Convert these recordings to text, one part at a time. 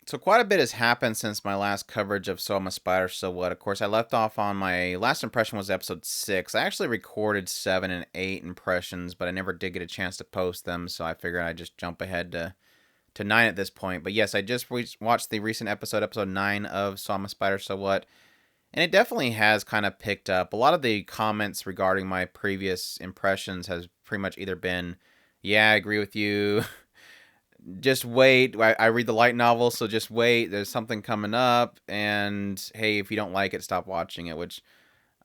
So quite a bit has happened since my last coverage of So I'm a Spider, So What. Of course, I left off on my last impression was episode 6. I actually recorded 7 and 8 impressions, but I never did get a chance to post them, so I figured I'd just jump ahead to 9 at this point. But yes, I just watched the recent episode 9 of So I'm a Spider, So What, and it definitely has kind of picked up. A lot of the comments regarding my previous impressions has pretty much either been, yeah, I agree with you, just wait. I read the light novel, so just wait. There's something coming up, and hey, if you don't like it, stop watching it. Which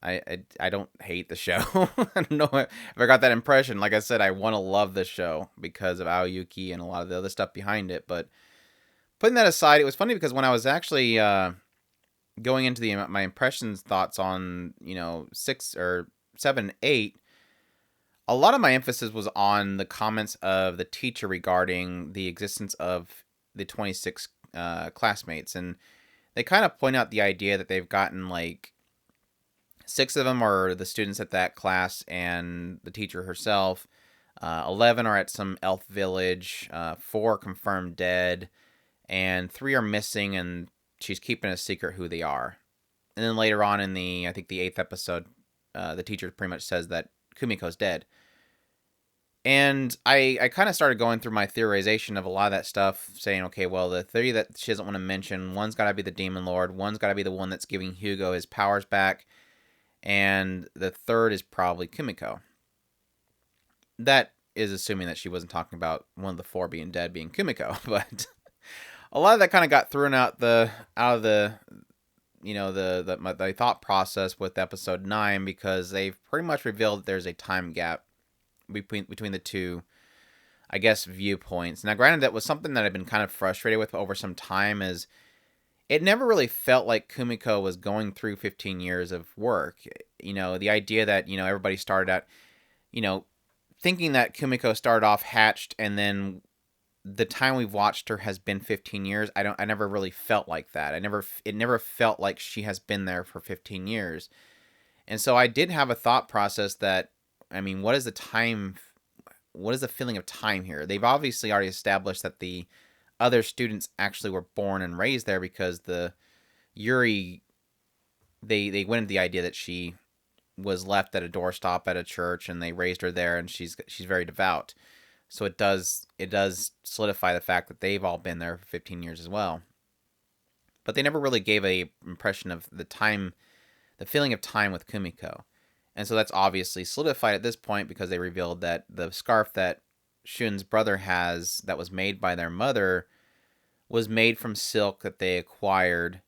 I don't hate the show. I don't know if I got that impression. Like I said, I want to love the show because of Aoyuki and a lot of the other stuff behind it. But putting that aside, it was funny because when I was actually going into my impressions thoughts on 6 or 7, 8, a lot of my emphasis was on the comments of the teacher regarding the existence of the 26 classmates. And they kind of point out the idea that they've gotten like 6 of them are the students at that class and the teacher herself. 11 are at some elf village. 4 confirmed dead. And 3 are missing, and she's keeping a secret who they are. And then later on in I think the 8th episode, the teacher pretty much says that Kumiko's dead. And I kind of started going through my theorization of a lot of that stuff, saying, okay, well, the theory that she doesn't want to mention, one's got to be the Demon Lord, one's got to be the one that's giving Hugo his powers back, and the third is probably Kumiko. That is assuming that she wasn't talking about one of the 4 being dead, being Kumiko, but a lot of that kind of got thrown out of the the thought process with episode 9, because they've pretty much revealed that there's a time gap between the two, I guess, viewpoints. Now, granted, that was something that I've been kind of frustrated with over some time, is it never really felt like Kumiko was going through 15 years of work. The idea that, everybody started out, you know, thinking that Kumiko started off hatched, and then the time we've watched her has been 15 years. I never really felt like that. It never felt like she has been there for 15 years. And so I did have a thought process that, I mean, what is the time? What is the feeling of time here? They've obviously already established that the other students actually were born and raised there, because the Yuri, they went into the idea that she was left at a doorstop at a church and they raised her there, and she's very devout. So it does solidify the fact that they've all been there for 15 years as well. But they never really gave a impression of the time, the feeling of time with Kumiko. And so that's obviously solidified at this point, because they revealed that the scarf that Shun's brother has, that was made by their mother, was made from silk that they acquired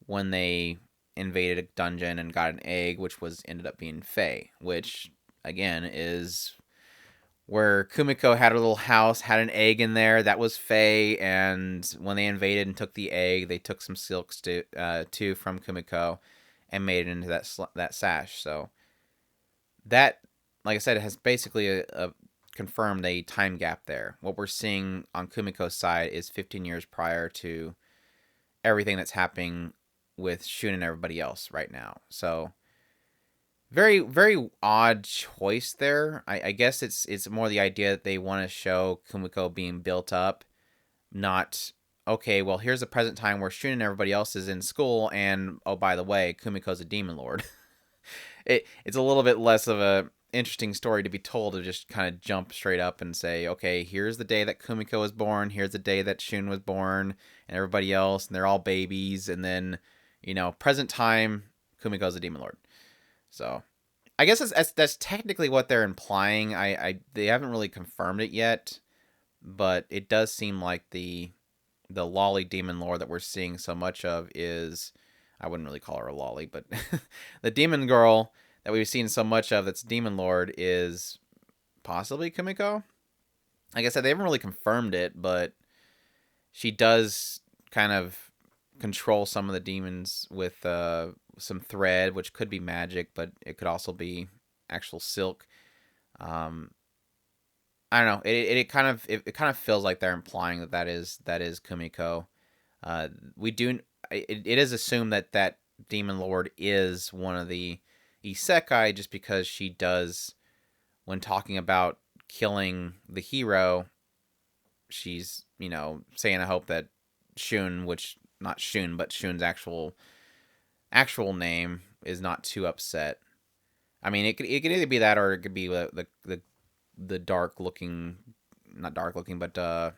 when they invaded a dungeon and got an egg, which was ended up being Faye, which again is where Kumiko had a little house, had an egg in there. That was Faye, and when they invaded and took the egg, they took some silks too from Kumiko and made it into that sash. So that, like I said, has basically confirmed a time gap there. What we're seeing on Kumiko's side is 15 years prior to everything that's happening with Shun and everybody else right now. So very, very odd choice there. I guess it's more the idea that they want to show Kumiko being built up, not, okay, well, here's the present time where Shun and everybody else is in school, and oh, by the way, Kumiko's a demon lord. It's a little bit less of a interesting story to be told, to just kind of jump straight up and say, okay, here's the day that Kumiko was born, here's the day that Shun was born, and everybody else, and they're all babies, and then, present time, Kumiko's a demon lord. So I guess that's technically what they're implying. They haven't really confirmed it yet, but it does seem like the lolly demon lord that we're seeing so much of is, I wouldn't really call her a lolly, but the demon girl that we've seen so much of that's demon lord is possibly Kumiko. Like I said, they haven't really confirmed it, but she does kind of control some of the demons with some thread, which could be magic, but it could also be actual silk. Um, I don't know. It kind of feels like they're implying that is Kumiko. We do. It is assumed that demon lord is one of the isekai, just because she does, when talking about killing the hero, she's saying, I hope that Shun, which not Shun, but Shun's actual name, is not too upset. I mean, it could either be that or it could be the dark looking, not dark looking, but the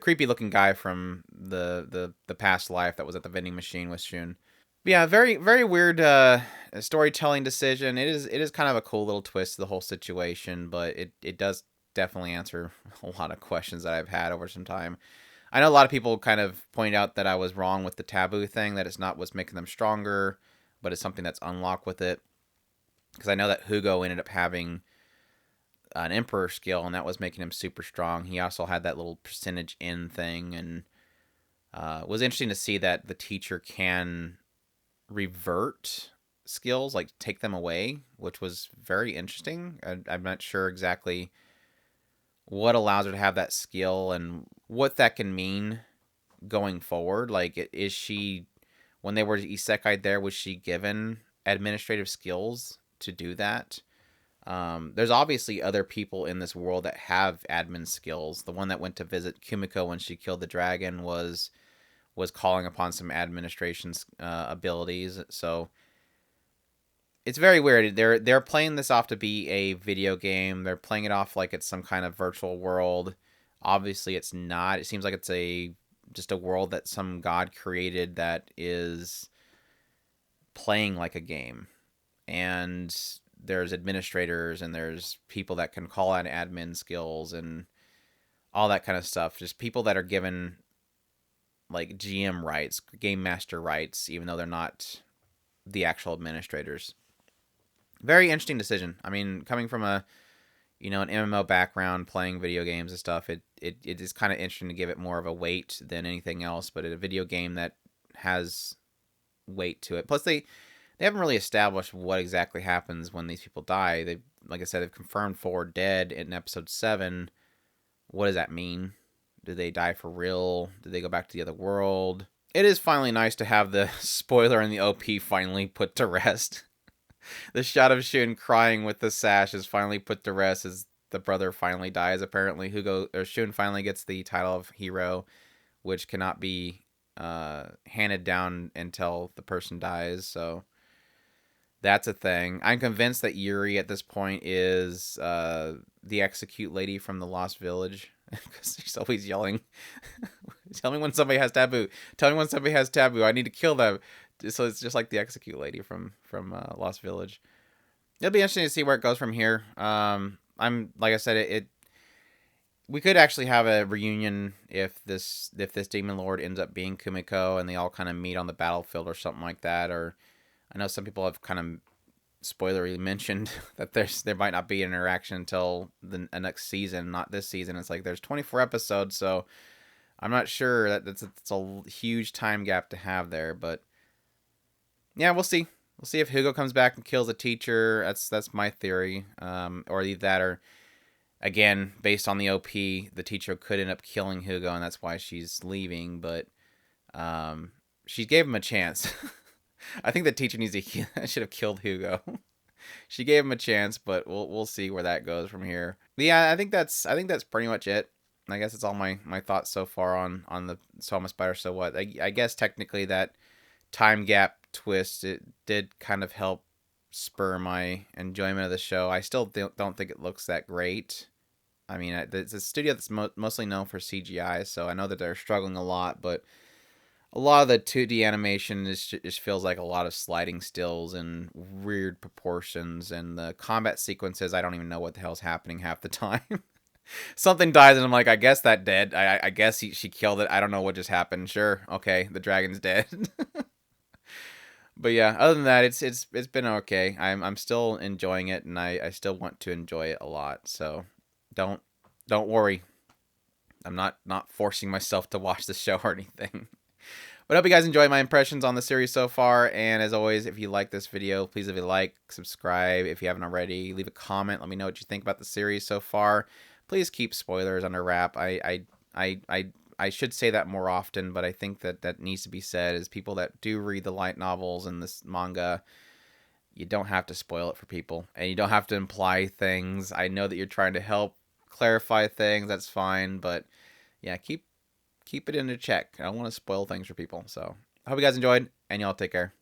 creepy looking guy from the past life that was at the vending machine with Shun. But yeah, very very weird storytelling decision. It is kind of a cool little twist to the whole situation, but it does definitely answer a lot of questions that I've had over some time. I know a lot of people kind of point out that I was wrong with the taboo thing, that it's not what's making them stronger, but it's something that's unlocked with it. Because I know that Hugo ended up having an Emperor skill, and that was making him super strong. He also had that little percentage in thing, and it was interesting to see that the teacher can revert skills, like take them away, which was very interesting. I'm not sure exactly what allows her to have that skill and what that can mean going forward. Like, is she, when they were isekai there, was she given administrative skills to do that? There's obviously other people in this world that have admin skills. The one that went to visit Kumiko when she killed the dragon was calling upon some administration abilities. So it's very weird. They're playing this off to be a video game. They're playing it off like it's some kind of virtual world. Obviously, it's not. It seems like it's just a world that some god created that is playing like a game. And there's administrators and there's people that can call on admin skills and all that kind of stuff. Just people that are given like GM rights, game master rights, even though they're not the actual administrators. Very interesting decision. I mean, coming from an MMO background, playing video games and stuff, it is kind of interesting to give it more of a weight than anything else. But a video game that has weight to it. Plus, they haven't really established what exactly happens when these people die. They, like I said, they've confirmed 4 dead in episode 7. What does that mean? Do they die for real? Do they go back to the other world? It is finally nice to have the spoiler in the OP finally put to rest. The shot of Shun crying with the sash is finally put to rest as the brother finally dies. Apparently, Shun finally gets the title of hero, which cannot be handed down until the person dies. So that's a thing. I'm convinced that Yuri at this point is the execute lady from the Lost Village, because she's always yelling, "Tell me when somebody has taboo. Tell me when somebody has taboo. I need to kill them." So it's just like the execute lady from Lost Village. It'll be interesting to see where it goes from here. I'm like I said, we could actually have a reunion if this demon lord ends up being Kumiko and they all kind of meet on the battlefield or something like that. Or I know some people have kind of spoilery mentioned that there might not be an interaction until the next season, not this season. It's like there's 24 episodes, so I'm not sure that it's a huge time gap to have there. But yeah, we'll see. We'll see if Hugo comes back and kills a teacher. That's my theory. Or either that, or again, based on the OP, the teacher could end up killing Hugo, and that's why she's leaving. But she gave him a chance. I think the teacher needs to should have killed Hugo. She gave him a chance, but we'll see where that goes from here. But yeah, I think that's pretty much it. I guess it's all my thoughts so far on the Soma Spider. So what? I guess technically that time gap twist, it did kind of help spur my enjoyment of the show. I still don't think it looks that great. I mean, it's a studio that's mostly known for CGI, so I know that they're struggling a lot, but a lot of the 2D animation just feels like a lot of sliding stills and weird proportions, and the combat sequences, I don't even know what the hell's happening half the time. Something dies, and I'm like, I guess that dead. I guess she killed it. I don't know what just happened. Sure, okay, the dragon's dead. But yeah, other than that, it's been okay. I'm still enjoying it, and I still want to enjoy it a lot. So don't worry. I'm not forcing myself to watch the show or anything. But I hope you guys enjoy my impressions on the series so far. And as always, if you like this video, please leave a like, subscribe if you haven't already. Leave a comment. Let me know what you think about the series so far. Please keep spoilers under wrap. I should say that more often, but I think that needs to be said, is people that do read the light novels and this manga, you don't have to spoil it for people, and you don't have to imply things. I know that you're trying to help clarify things. That's fine, but yeah, keep keep it in check. I don't want to spoil things for people. So I hope you guys enjoyed, and y'all take care.